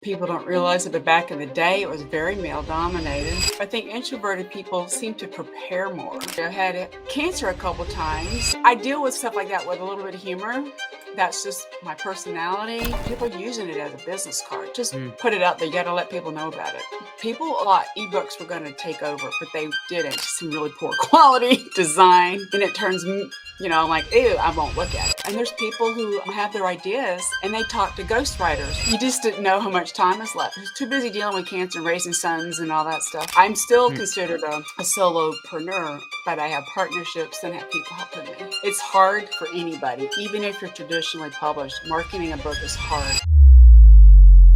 People don't realize it, but back in the day, it was very male dominated. I think introverted people seem to prepare more. I had cancer a couple times. I deal with stuff like that with a little bit of humor. That's just my personality. People are using it as a business card. Just put it out there. You got to let people know about it. People thought ebooks were going to take over, but they didn't. Some really poor quality design. And it turns, I'm like, ew, I won't look at it. And there's people who have their ideas and they talk to ghostwriters. You just didn't know how much time is left. I was too busy dealing with cancer and raising sons and all that stuff. I'm still considered a solopreneur, but I have partnerships and have people helping me. It's hard for anybody, even if you're traditionally published. Marketing a book is hard.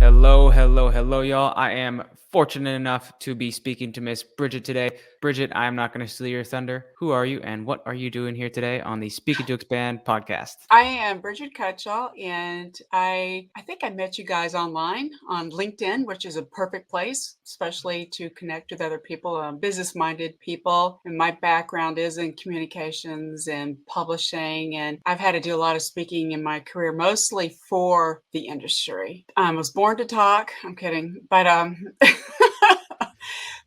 Hello, y'all. I am fortunate enough to be speaking to Miss Brigitte today. Brigitte, I am not going to steal your thunder. Who are you and what are you doing here today on the Speaking to Expand podcast? I am Brigitte Cutshall, and I think I met you guys online on LinkedIn, which is a perfect place, especially to connect with other people, business-minded people. And my background is in communications and publishing, and I've had to do a lot of speaking in my career, mostly for the industry. I was born to talk. I'm kidding, but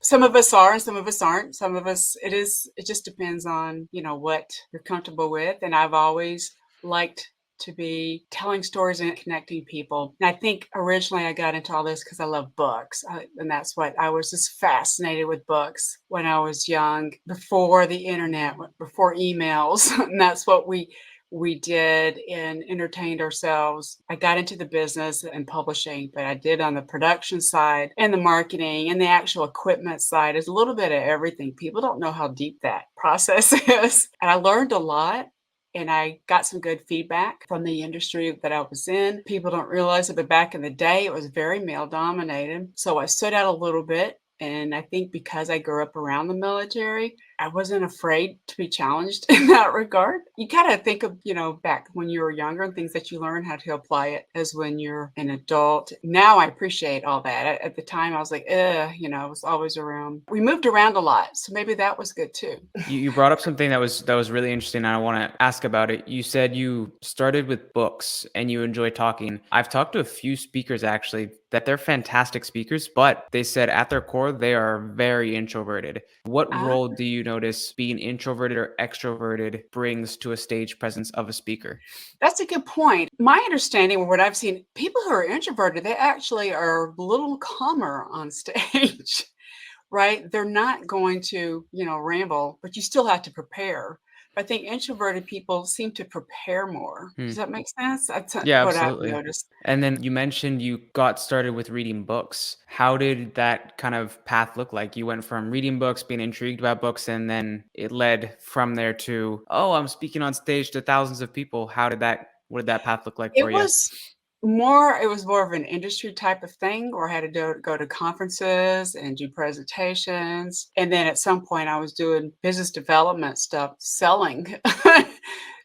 some of us are and some of us aren't. Some of us, it just depends on, what you're comfortable with. And I've always liked to be telling stories and connecting people. And I think originally I got into all this because I love books. And that's what I was just fascinated with books when I was young, before the internet, before emails. And that's what we did and entertained ourselves. I got into the business and publishing, but I did on the production side and the marketing and the actual equipment side. Is a little bit of everything. People don't know how deep that process is. And I learned a lot. And I got some good feedback from the industry that I was in. People don't realize it, but back in the day, it was very male dominated. So I stood out a little bit. And I think because I grew up around the military, I wasn't afraid to be challenged in that regard. You kind of think of, back when you were younger and things that you learn how to apply it as when you're an adult. Now I appreciate all that. At the time, I was like, I was always around. We moved around a lot, so maybe that was good too. You brought up something that was really interesting, and I want to ask about it. You said you started with books and you enjoy talking. I've talked to a few speakers actually that they're fantastic speakers, but they said at their core, they are very introverted. What role do you notice being introverted or extroverted brings to a stage presence of a speaker? That's a good point. My understanding, or what I've seen, people who are introverted, they actually are a little calmer on stage, right? They're not going to, ramble, but you still have to prepare. I think introverted people seem to prepare more. Does that make sense? That's Yeah, what I've absolutely. noticed. And then you mentioned you got started with reading books. How did that kind of path look like? You went from reading books, being intrigued about books, and then it led from there to, oh, I'm speaking on stage to thousands of people. What did that path look like for It you? was more of an industry type of thing where I had to go to conferences and do presentations. And then at some point I was doing business development stuff, selling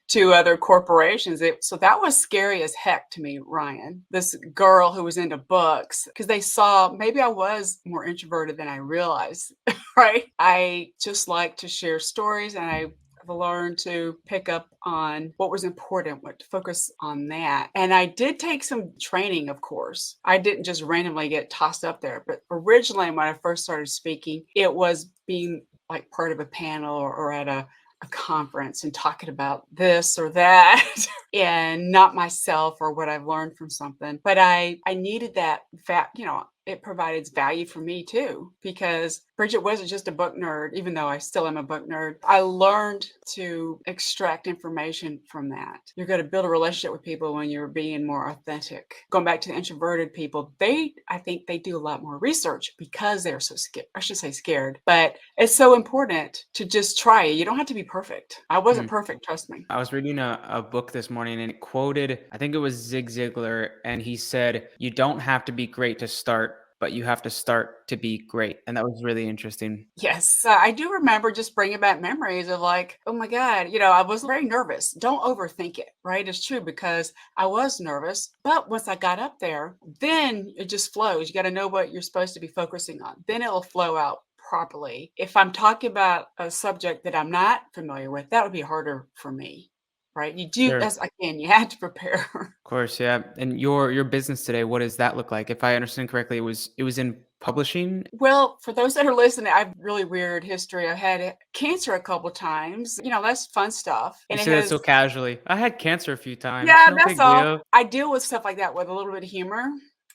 to other corporations. So that was scary as heck to me, Ryan. This girl who was into books, because they saw maybe I was more introverted than I realized, right? I just like to share stories, and I've learned to pick up on what was important, what to focus on that. And I did take some training, of course. I didn't just randomly get tossed up there. But originally, when I first started speaking, it was being like part of a panel or at a conference and talking about this or that and not myself or what I've learned from something. But I needed that fact, it provided value for me too, because Brigitte wasn't just a book nerd, even though I still am a book nerd. I learned to extract information from that. You're going to build a relationship with people when you're being more authentic. Going back to the introverted people, I think they do a lot more research because they're so scared. I should say scared, but it's so important to just try. You don't have to be perfect. I wasn't perfect, trust me. I was reading a book this morning and it quoted, I think it was Zig Ziglar, and he said, you don't have to be great to start, but you have to start to be great. And that was really interesting. Yes, I do remember just bringing back memories of like, oh my God, I was very nervous. Don't overthink it, right? It's true, because I was nervous. But once I got up there, then it just flows. You got to know what you're supposed to be focusing on. Then it'll flow out properly. If I'm talking about a subject that I'm not familiar with, that would be harder for me. right? You do, Sure. as again, you had to prepare. Of course, yeah. And your business today, what does that look like? If I understand correctly, it was in publishing. Well, for those that are listening, I have really weird history. I had cancer a couple times. That's fun stuff. You And it say that so has, casually. I had cancer a few times. yeah, No that's big all. deal. I deal with stuff like that with a little bit of humor.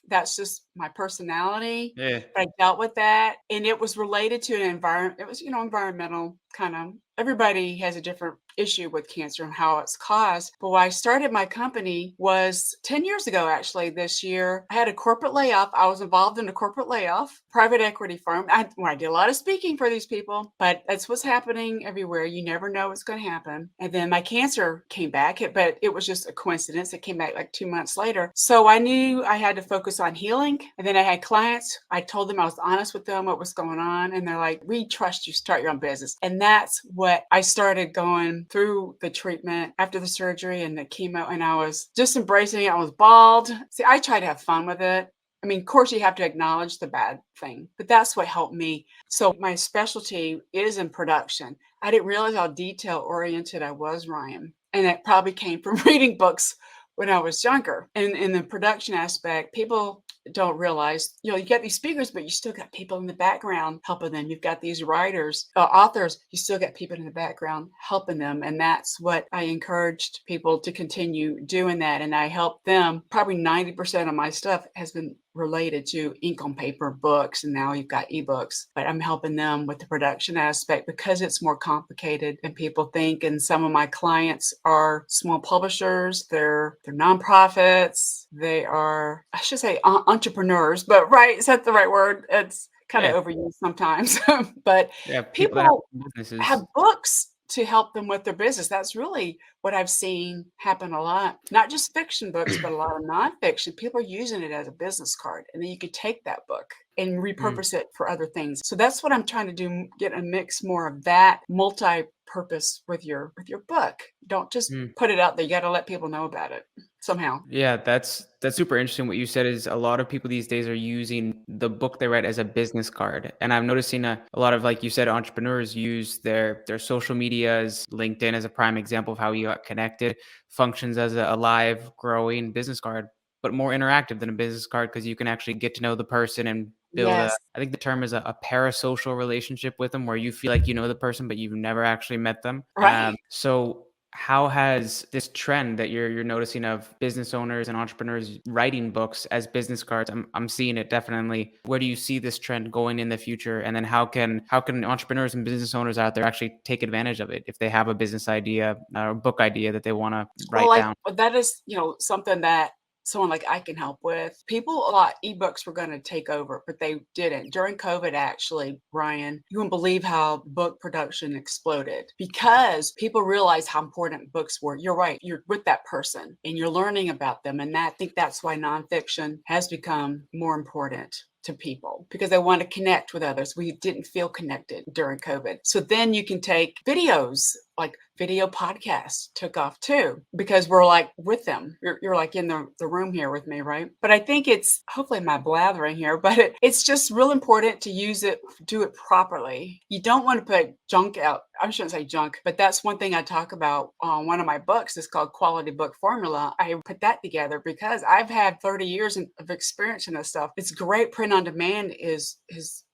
That's just my personality. Yeah. But I dealt with that. And it was related to an environment. It was, environmental kind of. Everybody has a different issue with cancer and how it's caused. But why I started my company was 10 years ago, actually, this year. I had a corporate layoff. I was involved in a corporate layoff, private equity firm. I did a lot of speaking for these people, but that's what's happening everywhere. You never know what's going to happen. And then my cancer came back, but it was just a coincidence. It came back like 2 months later. So I knew I had to focus on healing. And then I had clients. I told them, I was honest with them, what was going on. And they're like, we trust you, start your own business. And that's what I started going through the treatment after the surgery and the chemo. And I was just embracing it. I was bald. See, I try to have fun with it. I mean, of course, you have to acknowledge the bad thing, but that's what helped me. So my specialty is in production. I didn't realize how detail oriented I was, Ryan. And it probably came from reading books when I was younger. And in the production aspect, people don't realize, you get these speakers, but you still got people in the background helping them. You've got these writers, authors, you still got people in the background helping them. And that's what I encouraged people to continue doing that. And I helped them. Probably 90% of my stuff has been related to ink on paper books, and now you've got ebooks, but I'm helping them with the production aspect because it's more complicated than people think. And some of my clients are small publishers, they're nonprofits, they are, I should say, entrepreneurs, but right, is that the right word? It's kind of Yeah. overused sometimes. But Yeah. People that people have have businesses. books to help them with their business. That's really what I've seen happen a lot. Not just fiction books, but a lot of nonfiction. People are using it as a business card. And then you could take that book and Mm. repurpose it for other things. So that's what I'm trying to do, get a mix more of that multi-purpose with your book. Don't just Mm. put it out there. You got to let people know about it somehow. Yeah, that's super interesting. What you said is a lot of people these days are using the book they write as a business card, and I'm noticing a lot of, like you said, entrepreneurs use their social medias. LinkedIn as a prime example of how you got connected, functions as a live, growing business card, but more interactive than a business card because you can actually get to know the person and build a. Yes. I think the term is a parasocial relationship with them, where you feel like you know the person, but you've never actually met them. Right. So how has this trend that you're noticing of business owners and entrepreneurs writing books as business cards? I'm seeing it definitely. Where do you see this trend going in the future? And then how can entrepreneurs and business owners out there actually take advantage of it if they have a business idea or a book idea that they want to Well, write down? that is, something that someone like I can help with. People thought ebooks were going to take over, but they didn't. During COVID, actually, Ryan, you wouldn't believe how book production exploded because people realized how important books were. You're right. You're with that person and you're learning about them. And I think that's why nonfiction has become more important to people because they want to connect with others. We didn't feel connected during COVID. So then you can take videos, like video podcasts took off too, because we're like with them. You're like in the room here with me, right? But I think it's hopefully my blathering here, but it's just real important to use it, do it properly. You don't want to put junk out. I shouldn't say junk, but that's one thing I talk about on one of my books. It's called Quality Book Formula. I put that together because I've had 30 years of experience in this stuff. It's great. Print on demand is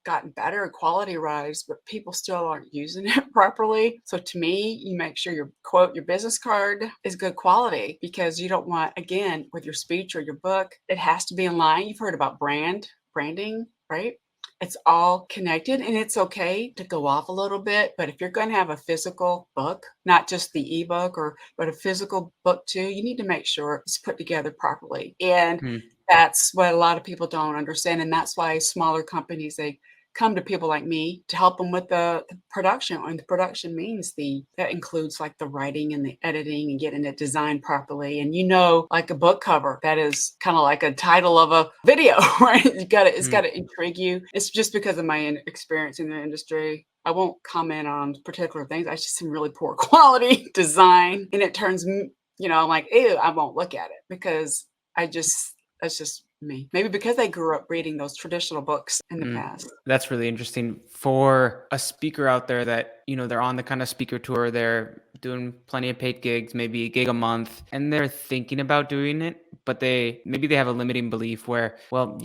gotten better, quality rise, but people still aren't using it properly. So to me, you make sure your business card is good quality because you don't want, again, with your speech or your book, it has to be in line. You've heard about branding, right? It's all connected and it's okay to go off a little bit. But if you're going to have a physical book, not just the ebook but a physical book too, you need to make sure it's put together properly. And Hmm. that's what a lot of people don't understand. And that's why smaller companies, they come to people like me to help them with the production. And the production means that includes like the writing and the editing and getting it designed properly. And like a book cover, that is kind of like a title of a video, right? It's Hmm. got to intrigue you. It's just because of my experience in the industry. I won't comment on particular things. I just some really poor quality design, and it turns, I'm like, ew, I won't look at it because that's just me. Maybe because I grew up reading those traditional books in the Mm. past. That's really interesting for a speaker out there that, they're on the kind of speaker tour, they're doing plenty of paid gigs, maybe a gig a month, and they're thinking about doing it, but maybe they have a limiting belief where, well,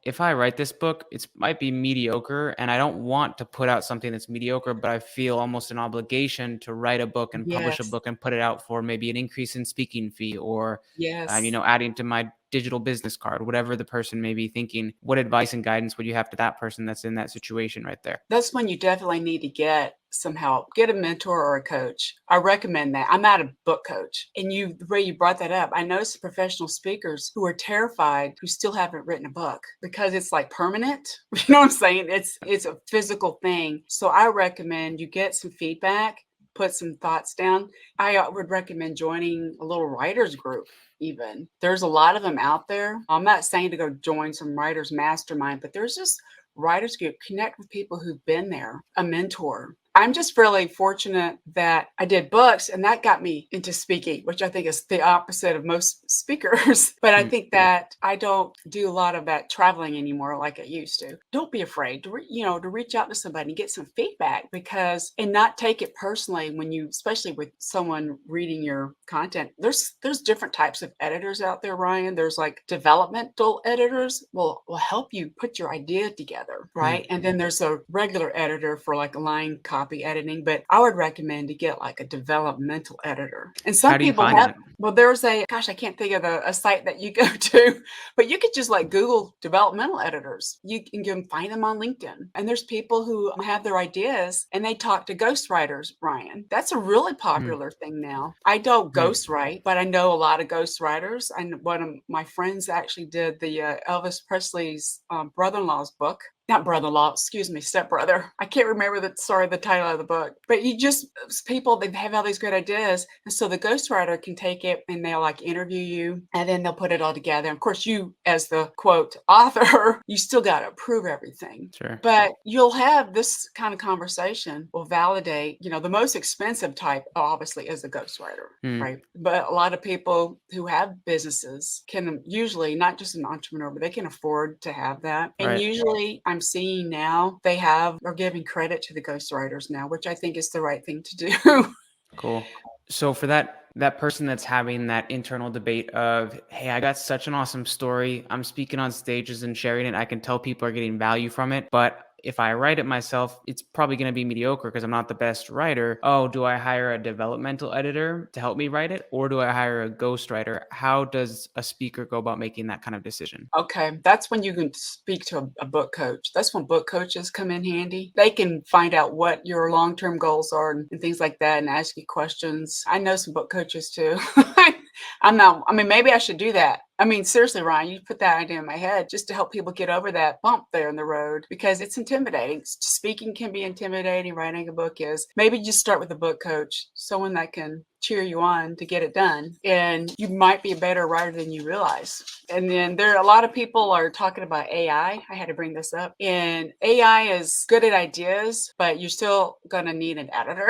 if I write this book, it might be mediocre and I don't want to put out something that's mediocre, but I feel almost an obligation to write a book and publish a Yes. book and put it out for maybe an increase in speaking fee or Yes. adding to my digital business card, whatever the person may be thinking. What advice and guidance would you have to that person that's in that situation right there? That's when you definitely need to get some help. Get a mentor or a coach. I recommend that. I'm not a book coach. And the way you brought that up, I know some professional speakers who are terrified who still haven't written a book because it's like permanent. You know what I'm saying? It's a physical thing. So I recommend you get some feedback, put some thoughts down. I would recommend joining a little writers group. Even there's a lot of them out there. I'm not saying to go join some writers mastermind, but there's just writers group. Connect with people who've been there, a mentor. I'm just really fortunate that I did books and that got me into speaking, which I think is the opposite of most speakers. But I Mm. think that I don't do a lot of that traveling anymore like I used to. Don't be afraid to, to reach out to somebody and get some feedback and not take it personally when especially with someone reading your content. There's different types of editors out there, Ryan. There's like developmental editors will help you put your idea together, right? And then there's a regular editor for like line copy editing, but I would recommend to get like a developmental editor. And How some do you people find have, that? well, there's I can't think of a site that you go to, but you could just like Google developmental editors. You can find them on LinkedIn. And there's people who have their ideas and they talk to ghostwriters, Ryan. That's a really Mm. popular thing now. I don't Mm. ghostwrite, but I know a lot of ghostwriters. And one of my friends actually did the Elvis Presley's brother-in-law's book. Not brother-in-law, excuse me, stepbrother. I can't remember the title of the book. But people, they have all these great ideas. And so the ghostwriter can take it and they'll like interview you and then they'll put it all together. And of course, you as the quote author, you still got to approve everything. Sure. But you'll have this kind of conversation will validate, the most expensive type obviously is a ghostwriter, Mm. right? But a lot of people who have businesses can usually, not just an entrepreneur, but they can afford to have that. And Right. usually I'm seeing now are giving credit to the ghostwriters now, which I think is the right thing to do. Cool. So for that person that's having that internal debate of, hey, I got such an awesome story. I'm speaking on stages and sharing it. I can tell people are getting value from it, but if I write it myself, it's probably going to be mediocre because I'm not the best writer. Oh, do I hire a developmental editor to help me write it? Or do I hire a ghostwriter? How does a speaker go about making that kind of decision? Okay, that's when you can speak to a book coach. That's when book coaches come in handy. They can find out what your long-term goals are and things like that and ask you questions. I know some book coaches too. Maybe I should do that. I mean, seriously, Ryan, you put that idea in my head just to help people get over that bump there in the road because it's intimidating. Speaking can be intimidating. Writing a book is. Maybe just start with a book coach, someone that can cheer you on to get it done. And you might be a better writer than you realize. And then a lot of people are talking about AI. I had to bring this up. And AI is good at ideas, but you're still going to need an editor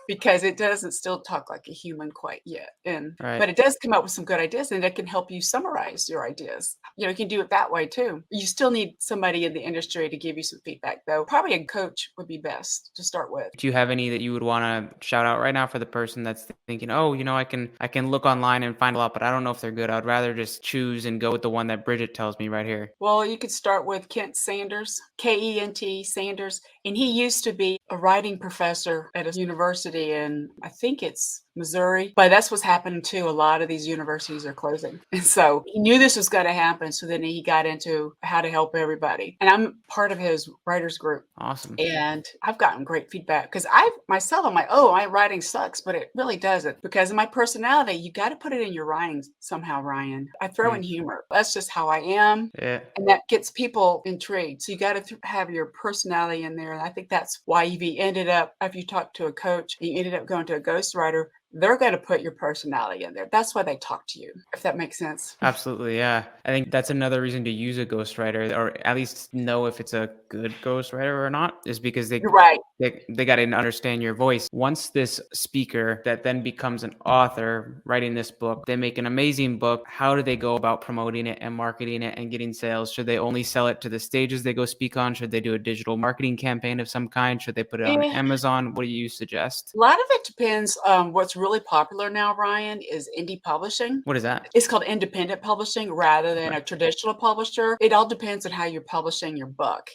because it doesn't still talk like a human quite yet. Right. But it does come up with some good ideas and it can help you summarize your ideas. You can do it that way too. You still need somebody in the industry to give you some feedback though. Probably a coach would be best to start with. Do you have any that you would want to shout out right now for the person that's thinking, oh, I can look online and find a lot, but I don't know if they're good. I'd rather just choose and go with the one that Bridget tells me right here. Well, you could start with Kent Sanders, Kent Sanders, and he used to be a writing professor at a university in, I think it's Missouri, but that's what's happening too. A lot of these universities are closing. And so he knew this was going to happen. So then he got into how to help everybody. And I'm part of his writers group. Awesome. And I've gotten great feedback because I'm like, my writing sucks, but it really doesn't because of my personality. You got to put it in your writing somehow, Ryan. I throw in humor. That's just how I am. Yeah. And that gets people intrigued. So you got to have your personality in there. And I think that's why if you talk to a coach and you ended up going to a ghostwriter, they're going to put your personality in there. That's why they talk to you, if that makes sense. Absolutely, yeah. I think that's another reason to use a ghostwriter, or at least know if it's a good ghostwriter or not, is because You're right. they got to understand your voice. Once this speaker that then becomes an author writing this book, they make an amazing book. How do they go about promoting it and marketing it and getting sales? Should they only sell it to the stages they go speak on? Should they do a digital marketing campaign of some kind? Should they put it on Eh, Amazon? What do you suggest? A lot of it depends. What's really popular now, Ryan, is indie publishing. What is that? It's called independent publishing rather than Okay. a traditional publisher. It all depends on how you're publishing your book.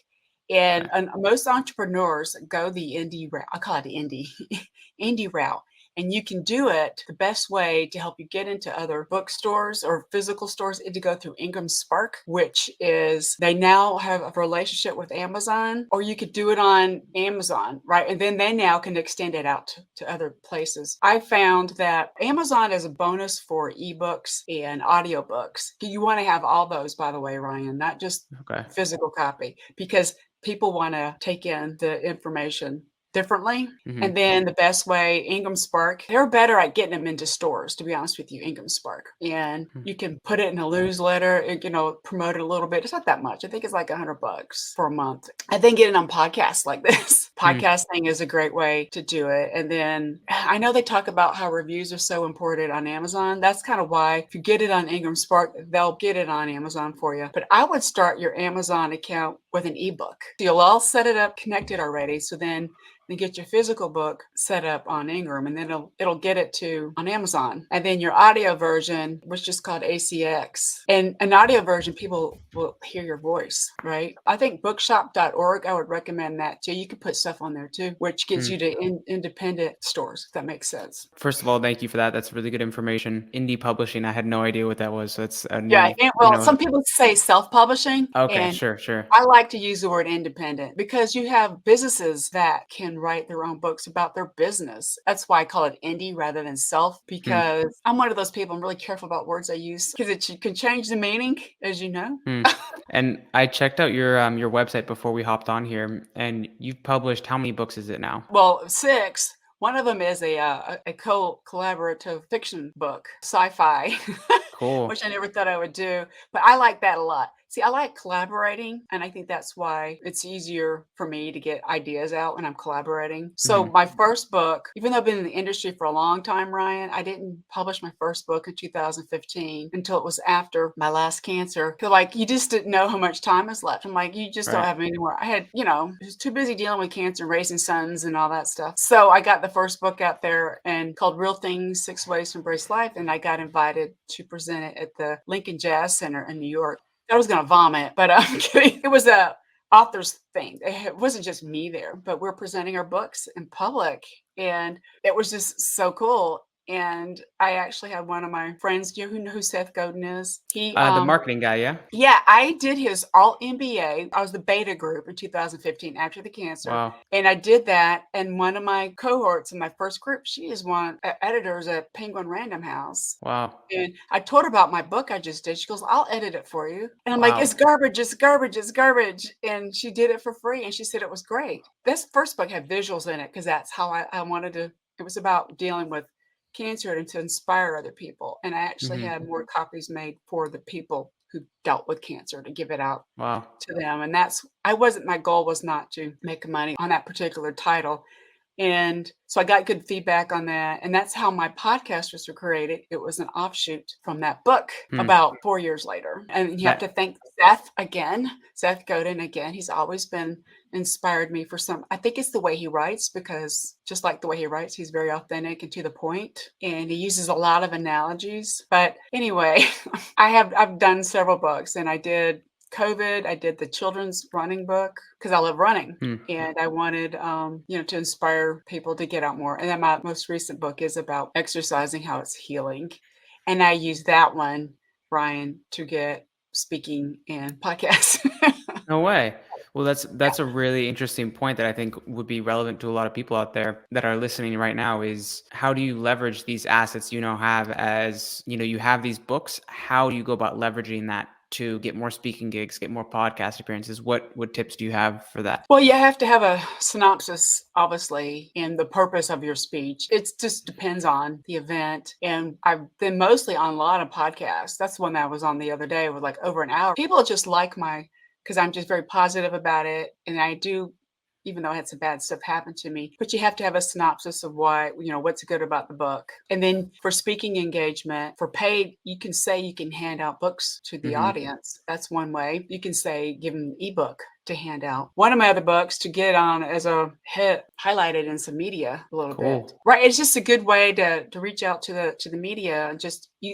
Okay. And most entrepreneurs go the indie route. I call it the indie indie route. And you can do it the best way to help you get into other bookstores or physical stores is to go through Ingram Spark, which is they now have a relationship with Amazon, or you could do it on Amazon, right? And then they now can extend it out to other places. I found that Amazon is a bonus for ebooks and audiobooks. You want to have all those, by the way, Ryan, not just Okay. physical copy, because people want to take in the information differently. Mhm. And then the best way, Ingram Spark, they're better at getting them into stores, to be honest with you, Ingram Spark. And Hmm. you can put it in a newsletter, promote it a little bit. It's not that much. I think it's like $100 for a month. I think getting on podcasts like this. Hmm. Podcasting is a great way to do it. And then I know they talk about how reviews are so important on Amazon. That's kind of why if you get it on Ingram Spark, they'll get it on Amazon for you. But I would start your Amazon account with an ebook. You'll all set it up, connected already. So then get your physical book set up on Ingram, and then it'll get it to on Amazon. And then your audio version, which is called ACX. And an audio version, people will hear your voice, right? I think bookshop.org, I would recommend that too. You can put stuff on there too, which gets Hmm. you to independent stores, if that makes sense. First of all, thank you for that. That's really good information. Indie publishing, I had no idea what that was. So it's a Yeah, new, and well, some people say self-publishing, Okay, and sure, sure. I like to use the word independent because you have businesses that can write their own books about their business. That's why I call it indie rather than self, Hmm. because I'm one of those people, I'm really careful about words I use because it can change the meaning, as you know. Hmm. And I checked out your website before we hopped on here, and you've published how many books is it now? Well, 6. One of them is a collaborative fiction book, sci-fi, Cool. which I never thought I would do, but I like that a lot. See, I like collaborating, and I think that's why it's easier for me to get ideas out when I'm collaborating. So Hmm. my first book, even though I've been in the industry for a long time, Ryan, I didn't publish my first book in 2015 until it was after my last cancer. 'Cause like you just didn't know how much time is left. I'm like, you just don't Right. have any more. I had, was too busy dealing with cancer and raising sons and all that stuff. So I got the first book out there and called Real Things, 6 Ways to Embrace Life. And I got invited to present it at the Lincoln Jazz Center in New York. I was going to vomit, but I'm kidding. It was a author's thing. It wasn't just me there, but we're presenting our books in public, and it was just so cool. And I actually had one of my friends, who know who Seth Godin is? He The marketing guy, yeah? Yeah, I did his all MBA. I was the beta group in 2015 after the cancer. Wow. And I did that. And one of my cohorts in my first group, she is one editors at Penguin Random House. Wow. And I told her about my book I just did. She goes, I'll edit it for you. And I'm like, Wow. it's garbage, it's garbage, it's garbage. And she did it for free. And she said it was great. This first book had visuals in it because that's how I wanted to. It was about dealing with cancer and to inspire other people. And I actually Hmm. had more copies made for the people who dealt with cancer to give it out Wow. to them. And my goal was not to make money on that particular title. And so I got good feedback on that. And that's how my podcasters were created. It was an offshoot from that book Hmm. about 4 years later. And you have to That thank Seth Godin again. He's always been inspired me I think it's the way he writes, because just like the way he writes, he's very authentic and to the point, and he uses a lot of analogies. But anyway, I've done several books, and I did COVID. I did the children's running book because I love running. hmm. And I wanted, to inspire people to get out more. And then my most recent book is about exercising, how it's healing. And I use that one, Ryan, to get speaking and podcasts. No way. Well, that's a really interesting point that I think would be relevant to a lot of people out there that are listening right now is how do you leverage these assets you now have as, you have these books? How do you go about leveraging that to get more speaking gigs, get more podcast appearances? What tips do you have for that? Well, you have to have a synopsis, obviously, in the purpose of your speech. It just depends on the event. And I've been mostly on a lot of podcasts. That's the one that I was on the other day with like over an hour. People just like because I'm just very positive about it. And I do, even though I had some bad stuff happen to me, but you have to have a synopsis of what's good about the book. And then for speaking engagement, for paid, you can say you can hand out books to the audience. That's one way. You can say, give them an ebook to hand out. One of my other books to get on as a hit, highlighted in some media a little bit. Right. It's just a good way to reach out to the media.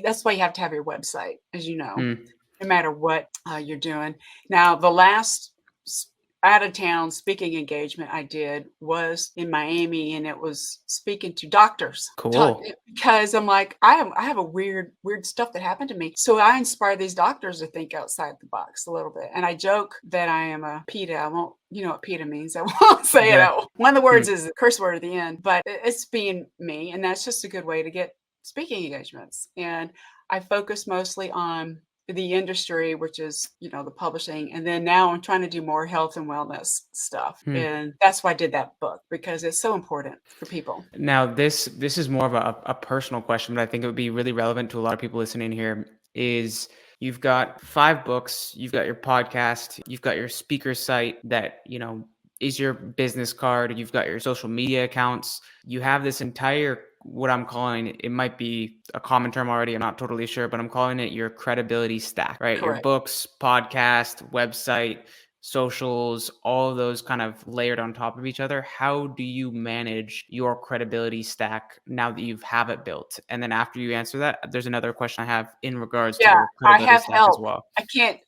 That's why you have to have your website, as you know, no matter what you're doing. Now, the last out of town speaking engagement I did was in Miami, and it was speaking to doctors. Cool. Because I'm like, I have a weird stuff that happened to me. So I inspire these doctors to think outside the box a little bit. And I joke that I am a PETA. I won't, you know what PETA means. I won't say it. One of the words is a curse word at the end, but it's being me. And that's just a good way to get speaking engagements. And I focus mostly on the industry, which is, the publishing. And then now I'm trying to do more health and wellness stuff. And that's why I did that book, because it's so important for people. Now, this is more of a personal question, but I think it would be really relevant to a lot of people listening here. Is you've got 5 books, you've got your podcast, you've got your speaker site that, is your business card, you've got your social media accounts, you have this entire, what I'm calling, it might be a common term already, I'm not totally sure, but I'm calling it your credibility stack, right? Correct. Your books, podcast, website, socials, all of those kind of layered on top of each other. How do you manage your credibility stack now that you have it built? And then after you answer that, there's another question I have in regards to your credibility stack help as well. I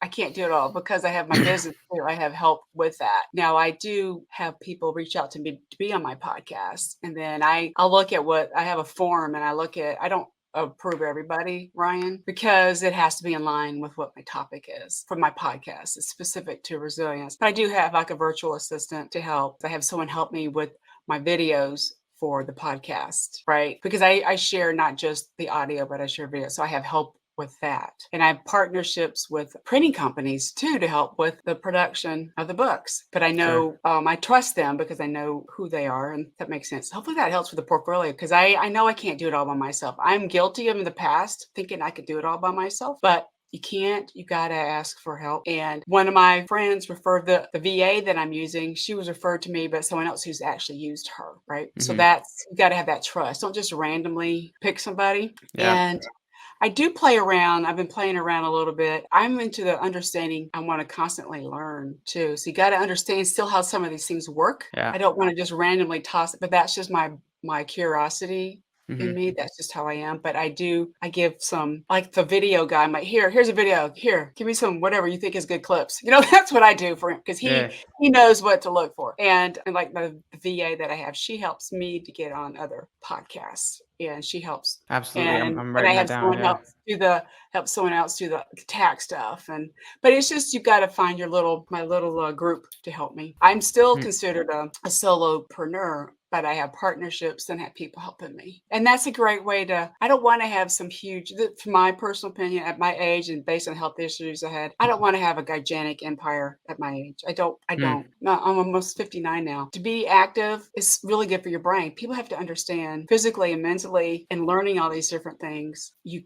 can't do it all because I have my business here. I have help with that. Now I do have people reach out to me to be on my podcast. And then I'll look at I have a form, and I don't approve everybody, Ryan, because it has to be in line with what my topic is for my podcast. It's specific to resilience. But I do have like a virtual assistant to help. I have someone help me with my videos for the podcast, right? Because I share not just the audio, but I share video. So I have help with that. And I have partnerships with printing companies too to help with the production of the books. But I know I trust them because I know who they are, and that makes sense. Hopefully that helps with the portfolio, because I know I can't do it all by myself. I'm guilty of in the past thinking I could do it all by myself, but you can't. You got to ask for help. And one of my friends referred the VA that I'm using. She was referred to me by someone else who's actually used her, right? So you got to have that trust. Don't just randomly pick somebody. And I do play around. I've been playing around a little bit. I'm into the understanding. I want to constantly learn too. So you got to understand still how some of these things work. I don't want to just randomly toss it, but that's just my curiosity in me. That's just how I am. But I give some, like the video guy, I'm like, here's a video. Here, give me some, whatever you think is good clips. That's what I do for him, because he knows what to look for. And like the VA that I have, she helps me to get on other podcasts. And she helps. Absolutely. And I'm writing I have that someone down. help someone else do the tax stuff. But it's just, you got to find my little group to help me. I'm still considered a solopreneur, but I have partnerships and have people helping me. And that's a great way I don't want to have some huge, from my personal opinion, at my age and based on health issues I had, I don't want to have a gigantic empire at my age. I don't. No, I'm almost 59 now. To be active is really good for your brain. People have to understand physically and mentally, and learning all these different things. You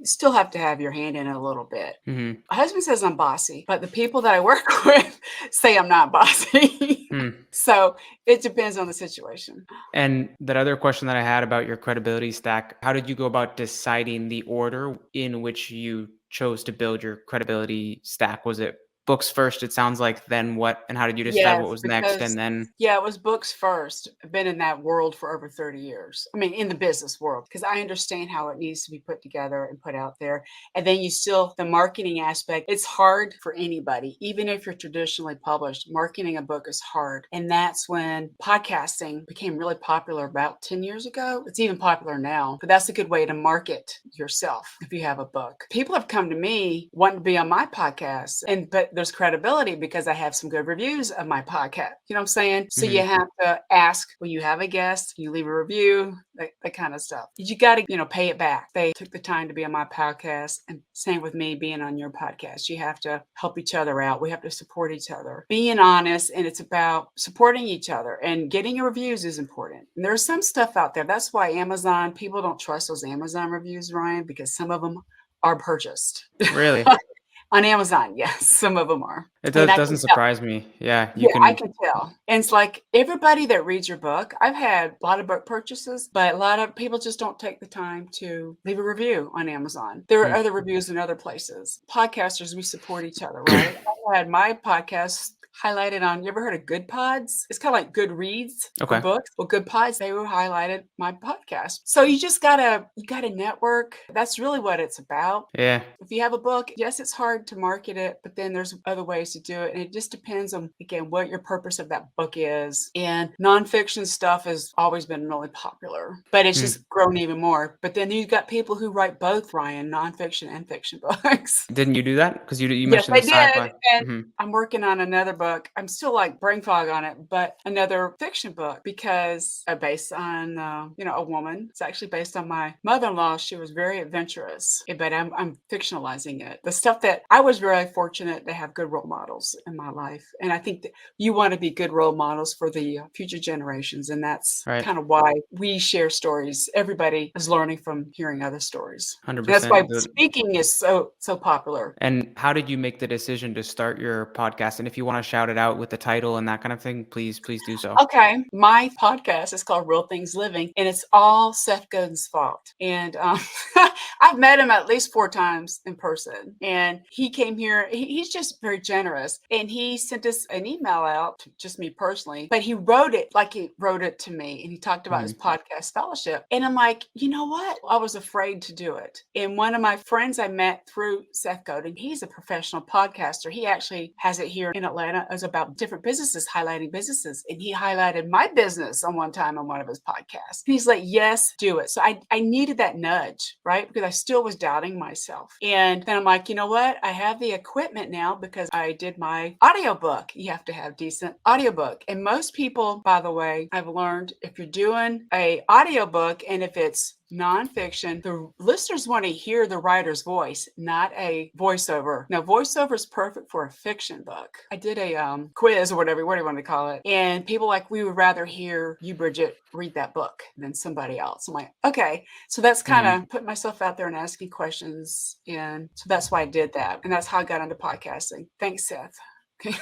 still have to have your hand in it a little bit. My husband says I'm bossy, but the people that I work with say I'm not bossy. So it depends on the situation. And that other question that I had about your credibility stack, how did you go about deciding the order in which you chose to build your credibility stack? Was it books first, it sounds like, then what, and how did you decide what was next? And then it was books first. I've been in that world for over 30 years. I mean, in the business world, because I understand how it needs to be put together and put out there. And then the marketing aspect, it's hard for anybody. Even if you're traditionally published, marketing a book is hard. And that's when podcasting became really popular about 10 years ago. It's even popular now, but that's a good way to market yourself if you have a book. People have come to me wanting to be on my podcast, but there's credibility because I have some good reviews of my podcast. You know what I'm saying? So you Mhm. have to ask when you have a guest, you leave a review, that kind of stuff. You got to, pay it back. They took the time to be on my podcast, and same with me being on your podcast. You have to help each other out. We have to support each other. Being honest, and it's about supporting each other, and getting your reviews is important. And there's some stuff out there. That's why Amazon, people don't trust those Amazon reviews, Ryan, because some of them are purchased. Really? On Amazon, yes, some of them are. It And I can doesn't tell. surprise me. Yeah, you Yeah, I can. can tell. And it's like everybody that reads your book, I've had a lot of book purchases, but a lot of people just don't take the time to leave a review on Amazon. There are Mm. other reviews in other places. Podcasters, we support each other, right? I had my podcast highlighted on, you ever heard of Good Pods? It's kind of like Good Reads for Okay. books. Well, Good Pods, they were highlighted my podcast. So you just gotta network. That's really what it's about. Yeah. If you have a book, yes, it's hard to market it, but then there's other ways to do it. And it just depends on, again, what your purpose of that book is. And nonfiction stuff has always been really popular, but it's Mm. just grown even more. But then you've got people who write both, Ryan, nonfiction and fiction books. Didn't you do that? Because you Yes, mentioned I the did. sci-fi. And Hmm. I'm working on another book. I'm still like brain fog on it, but another fiction book because based on, a woman. It's actually based on my mother-in-law. She was very adventurous, but I'm fictionalizing it. The stuff that I was very fortunate to have good role models in my life. And I think that you want to be good role models for the future generations. And that's Right. kind of why we share stories. Everybody is learning from hearing other stories. And that's why 100%. speaking is so popular. And how did you make the decision to start your podcast? And if you want to shout it out with the title and that kind of thing, please do so. Okay, my podcast is called Real Things Living, and it's all Seth Godin's fault. And I've met him at least 4 times in person, and he came here. He's just very generous, and he sent us an email out, to just me personally, but he wrote it like he wrote it to me, and he talked about his Mhm. podcast fellowship. And I'm like, you know what? I was afraid to do it. And one of my friends I met through Seth Godin, he's a professional podcaster. He actually has it here in Atlanta. It's about different businesses, highlighting businesses. And he highlighted my business on one time on one of his podcasts. He's like, yes, do it. So I needed that nudge, right? Because I still was doubting myself. And then I'm like, you know what? I have the equipment now because I did my audiobook. You have to have decent audiobook. And most people, by the way, I've learned if you're doing a audiobook and if it's nonfiction, the listeners want to hear the writer's voice, not a voiceover. Now, voiceover is perfect for a fiction book. I did a quiz or whatever you want to call it, and people like, we would rather hear you, Brigitte, read that book than somebody else. I'm like, okay. So that's kind Mhm. of putting myself out there and asking questions. And so that's why I did that. And that's how I got into podcasting. Thanks, Seth. Okay.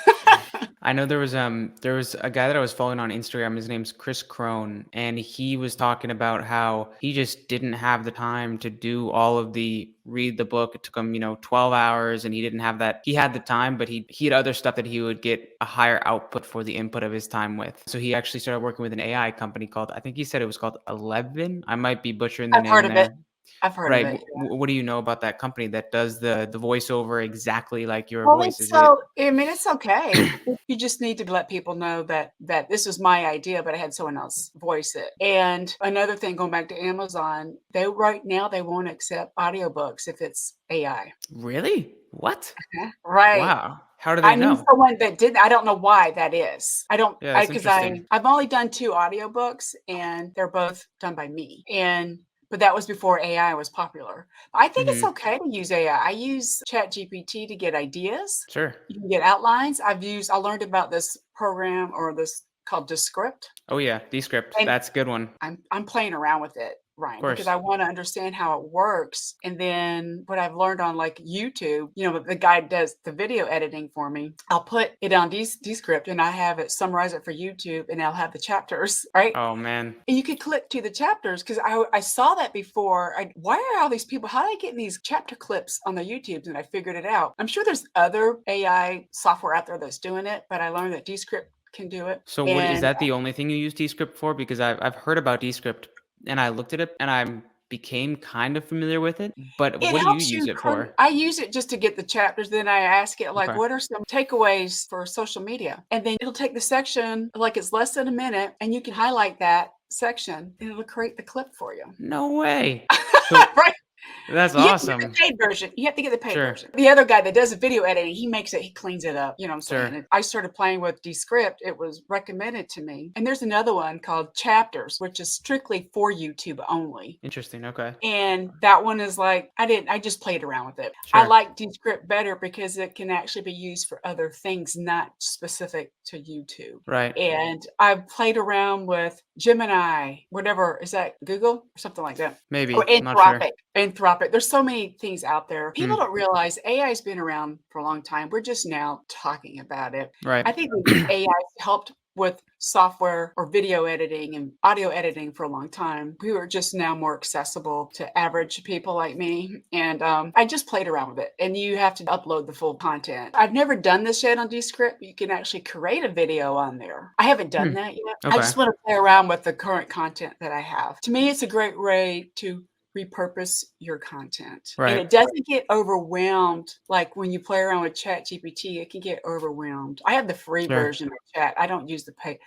I know there was a guy that I was following on Instagram. His name's Chris Crone, and he was talking about how he just didn't have the time to do all of the read the book. It took him 12 hours, and he didn't have that. He had the time, but he had other stuff that he would get a higher output for the input of his time with. So he actually started working with an AI company called, I think he said it was called 11. I might be butchering the I've heard name of it. there. I've heard of Right. it. What do you know about that company that does the voiceover exactly like your Well, voice? it's Is it? I mean, it's okay. You just need to let people know that this was my idea, but I had someone else voice it. And another thing, going back to Amazon, they right now they won't accept audiobooks if it's AI. Really? What? Right. Wow. How do I they knew know? someone that did. I don't know why that is. I don't, Yeah, that's because interesting. I've only done 2 audiobooks and they're both done by me. But that was before AI was popular. I think it's Mhm. okay to use AI. I use ChatGPT to get ideas. Sure. You can get outlines. I learned about this program or this called Descript. Oh yeah, Descript. And That's a good one. I'm playing around with it, Of Ryan, because course. I want to understand how it works. And then what I've learned on like YouTube, the guy does the video editing for me. I'll put it on Descript and I have it summarize it for YouTube and I'll have the chapters, right? Oh man. And you could click to the chapters because I saw that before. Why are all these people, how are they getting these chapter clips on their YouTubes? And I figured it out. I'm sure there's other AI software out there that's doing it, but I learned that Descript can do it. So what is And that the only thing you use Descript for? Because I've heard about Descript and I looked at it and I became kind of familiar with it. But it what do you helps use you it for? I use it just to get the chapters. Then I ask it, like, Okay. what are some takeaways for social media? And then it'll take the section, like it's less than a minute, and you can highlight that section and it'll create the clip for you. No way. So Right. That's You have to get the awesome. paid version. You have to get the paid Sure. version. The other guy that does the video editing, he makes it, he cleans it up. You know what I'm saying? Sure. And I started playing with Descript. It was recommended to me. And there's another one called Chapters, which is strictly for YouTube only. Interesting. Okay. And that one is like, I just played around with it. I Sure. like Descript better because it can actually be used for other things, not specific to YouTube. Right. And I've played around with Gemini, whatever, is that Google or something like that? Or Maybe. I'm not sure. Anthropic. There's so many things out there. People Hmm. don't realize AI has been around for a long time. We're just now talking about it. Right. I think AI helped with software or video editing and audio editing for a long time. We were just now more accessible to average people like me. And I just played around with it. And you have to upload the full content. I've never done this yet on Descript. You can actually create a video on there. I haven't done that yet. I Okay. just want to play around with the current content that I have. To me, it's a great way to repurpose your content. And Right. it doesn't get overwhelmed. Like when you play around with Chat GPT, it can get overwhelmed. I have the free Sure. version of Chat. I don't use the pay.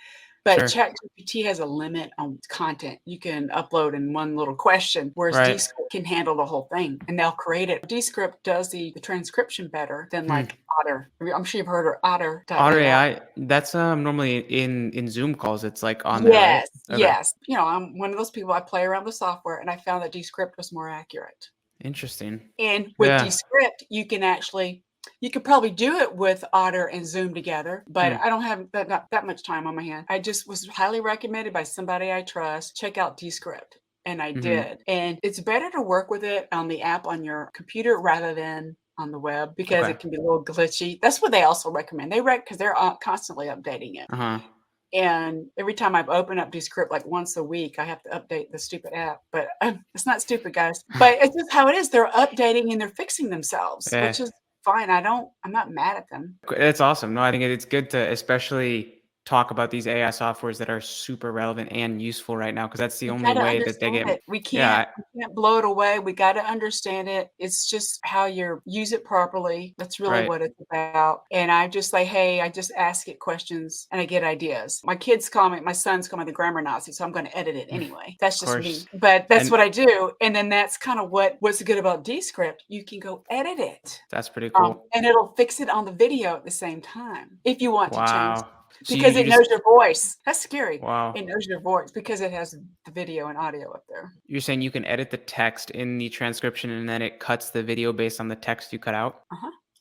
But Sure. Chat GPT has a limit on content you can upload in one little question, whereas Right. Descript can handle the whole thing and they'll create it. Descript does the transcription better than like Otter. I'm sure you've heard of Otter. Otter AI. That's normally in Zoom calls. It's like on there, right? Yes, Okay. yes. You know, I'm one of those people, I play around with software and I found that Descript was more accurate. Interesting. And with Yeah. Descript, you could probably do it with Otter and Zoom together, but I don't have that much time on my hand. I just was highly recommended by somebody I trust. Check out Descript. And I did. And it's better to work with it on the app on your computer rather than on the web because Okay. it can be a little glitchy. That's what they also recommend. Because they're constantly updating it. Uh-huh. And every time I've opened up Descript, like once a week, I have to update the stupid app. But it's not stupid, guys. But it's just how it is. They're updating and they're fixing themselves, Yeah. which is fine. I'm not mad at them. That's awesome. No, I think it's good to especially talk about these AI softwares that are super relevant and useful right now because that's the We only gotta way that they understand get. it. We Yeah. can't blow it away. We gotta understand it. It's just how you use it properly. That's really Right. what it's about. And I just like, hey, I just ask it questions and I get ideas. My sons call me the grammar Nazi, so I'm gonna edit it anyway. That's Of just me. course. But that's And what I do. And then that's kind of what's good about Descript. You can go edit it. that's pretty cool. And it'll fix it on the video at the same time if you want to change. Wow. So Because you it just knows your voice. That's scary. wow. It knows your voice because it has the video and audio up there. You're saying you can edit the text in the transcription and then it cuts the video based on the text you cut out?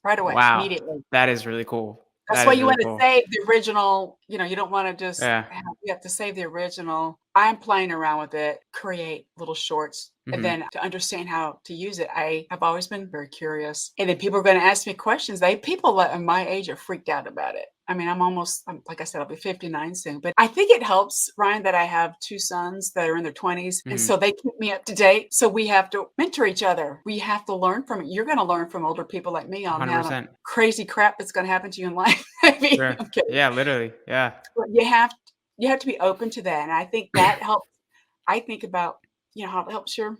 Right away, Wow. immediately. That is really cool. That's That why is you really want to cool. save the original, you don't want to just Yeah. you have to save the original. I'm playing around with it, create little shorts. And then to understand how to use it, I have always been very curious. And then people are going to ask me questions. People at my age are freaked out about it. I mean, like I said, I'll be 59 soon. But I think it helps, Ryan, that I have two sons that are in their 20s. And so they keep me up to date. So we have to mentor each other. We have to learn from it. You're going to learn from older people like me on how 100%. crazy crap that's going to happen to you in life. I mean, Sure. I'm kidding. Yeah, literally. Yeah. But you have to be open to that. And I think that helps. I think about how it helps your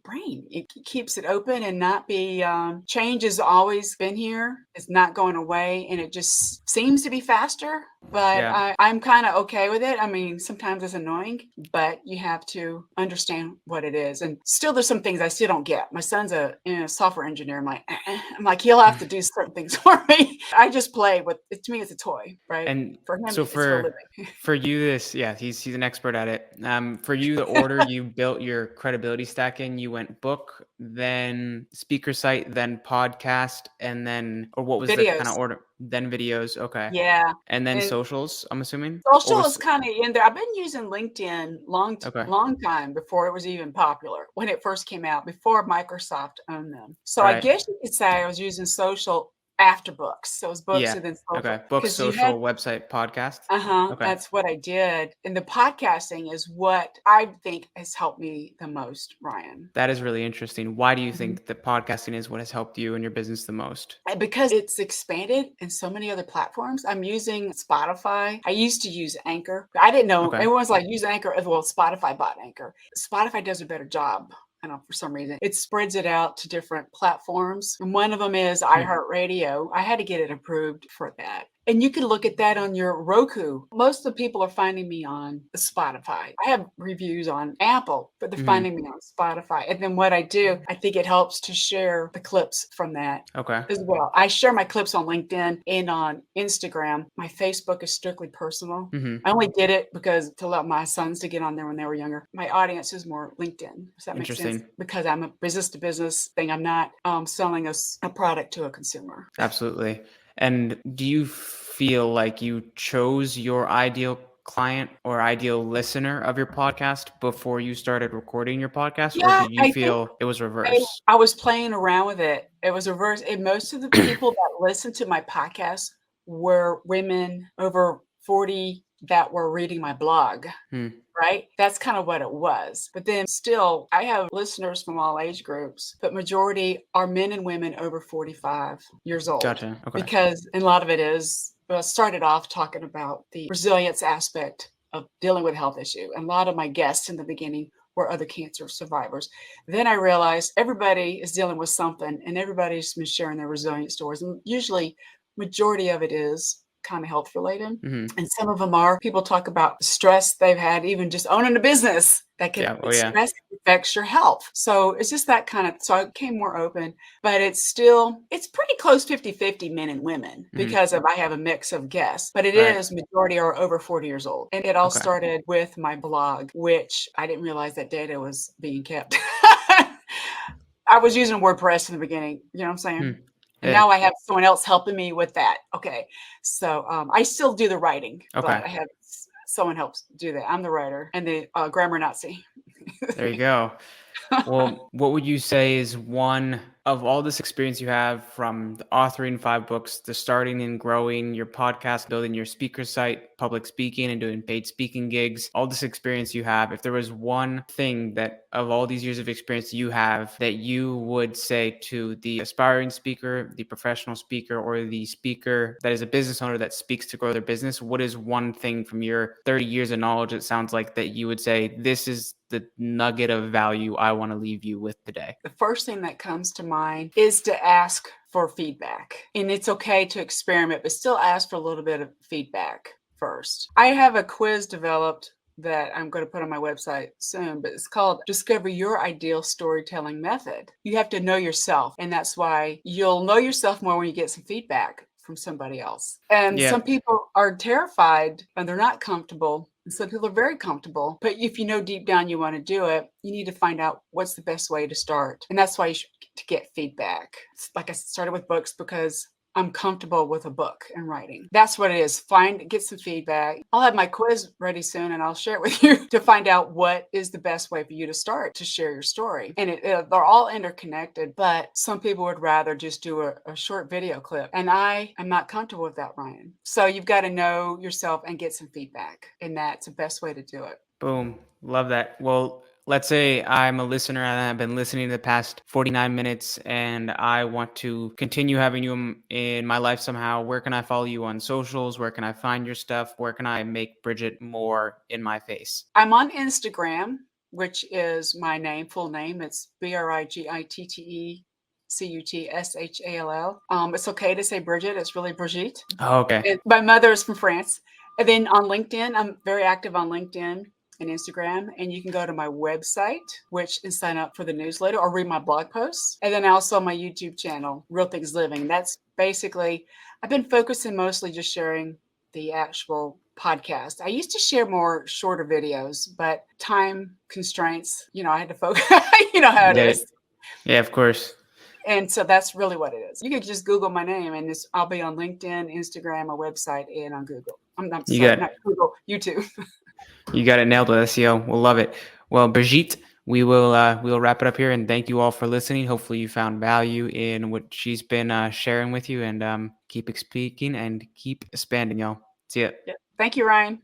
brain. It keeps it open and not be change has always been here. It's not going away, and it just seems to be faster. But Yeah. I'm kind of okay with it. I mean, sometimes it's annoying, but you have to understand what it is. And still, there's some things I still don't get. My son's a software engineer. I'm like, he'll have to do certain things for me. I just play with it. To me, it's a toy, right? And For him, so it's for a living. for you, he's an expert at it. For you, the order you built your credibility stack in, you went book, then speaker site, then podcast, and then or what was the kind of Videos. order? Then videos, okay. Yeah. And then And socials, I'm assuming? social Or is kind of in there. I've been using LinkedIn okay. long time before it was even popular, when it first came out, before Microsoft owned them. So I Right. guess you could say I was using social after books. So it was books Yeah. and then social. Okay. Book, 'Cause you had social, website, podcast. Okay. that's what I did. And the podcasting is what I think has helped me the most, Ryan. That is really interesting. Why do you think that podcasting is what has helped you in your business the most? Because it's expanded in so many other platforms. I'm using Spotify. I used to use Anchor. I didn't know. Okay. Everyone's like, use Anchor. Well, Spotify bought Anchor. Spotify does a better job. I don't know, for some reason. It spreads it out to different platforms. And one of them is iHeartRadio. I had to get it approved for that. And you can look at that on your Roku. Most of the people are finding me on Spotify. I have reviews on Apple, but they're Mhm. finding me on Spotify. And then what I do, I think it helps to share the clips from that Okay. as well. I share my clips on LinkedIn and on Instagram. My Facebook is strictly personal. Mhm. I only did it because to let my sons to get on there when they were younger. My audience is more LinkedIn. Does that make sense? Interesting. Because I'm a business to business thing. I'm not selling a product to a consumer. Absolutely. And do you feel like you chose your ideal client or ideal listener of your podcast before you started recording your podcast, or Yeah, did you I think feel it was I reverse? I was playing around with it. It was reverse, and most of the people that listen to my podcast were women over 40 that were reading my blog, Hmm. right? That's kind of what it was. But then still, I have listeners from all age groups, but majority are men and women over 45 years old Gotcha. Okay. because and a lot of it is well, started off talking about the resilience aspect of dealing with a health issue. And a lot of my guests in the beginning were other cancer survivors. Then I realized everybody is dealing with something and everybody's been sharing their resilient stories. And usually majority of it is kind of health related. Hmm. And some of them are people talk about the stress they've had, even just owning a business that can Yeah. Oh, yeah. stress affects your health. So it's just that kind of, so I became more open, but it's pretty close 50-50 men and women Hmm. because of I have a mix of guests, but it Right. is majority are over 40 years old. And it all Okay. started with my blog, which I didn't realize that data was being kept. I was using WordPress in the beginning, you know what I'm Hmm. saying? And Yeah. now I have someone else helping me with that. Okay. So I still do the writing, Okay. but I have someone helps do that. I'm the writer and the grammar Nazi. There you go. Well, what would you say is one of all this experience you have from the authoring 5 books to starting and growing your podcast, building your speaker site, public speaking, and doing paid speaking gigs, all this experience you have, if there was one thing that of all these years of experience you have that you would say to the aspiring speaker, the professional speaker, or the speaker that is a business owner that speaks to grow their business, what is one thing from your 30 years of knowledge, it sounds like, that you would say, this is the nugget of value I want to leave you with today? The first thing that comes to mind is to ask for feedback. And it's okay to experiment, but still ask for a little bit of feedback first. I have a quiz developed that I'm going to put on my website soon, but it's called Discover Your Ideal Storytelling Method. You have to know yourself, and that's why you'll know yourself more when you get some feedback from somebody else. And Yeah. some people are terrified and they're not comfortable. And some people are very comfortable. But if you know deep down you want to do it, you need to find out what's the best way to start. And that's why you should to get feedback. It's like I started with books because I'm comfortable with a book and writing. That's what it is. Get some feedback. I'll have my quiz ready soon and I'll share it with you to find out what is the best way for you to start to share your story. And they're all interconnected, but some people would rather just do a short video clip. And I am not comfortable with that, Ryan. So you've got to know yourself and get some feedback. And that's the best way to do it. Boom. Love that. Well, let's say I'm a listener and I've been listening to the past 49 minutes and I want to continue having you in my life somehow. Where can I follow you on socials? Where can I find your stuff? Where can I make Brigitte more in my face? I'm on Instagram, which is my name, full name. It's BRIGITTECUTSHALL. It's okay to say Bridget. It's really Brigitte. Oh, okay. And my mother is from France. And then on LinkedIn, I'm very active on LinkedIn and Instagram. And you can go to my website, which is sign up for the newsletter or read my blog posts. And then also my YouTube channel, Real Things Living. That's basically, I've been focusing mostly just sharing the actual podcast. I used to share more shorter videos, but time constraints, I had to focus, you know how it Yeah. is. Yeah, of course. And so that's really what it is. You could just Google my name and I'll be on LinkedIn, Instagram, my website, and on Google. I'm You sorry, got not Google, YouTube. you got it nailed with SEO. We'll love it. Well, Brigitte, we'll wrap it up here and thank you all for listening. Hopefully you found value in what she's been sharing with you, and keep speaking and keep expanding, y'all. See ya. Yeah. Thank you, Ryan.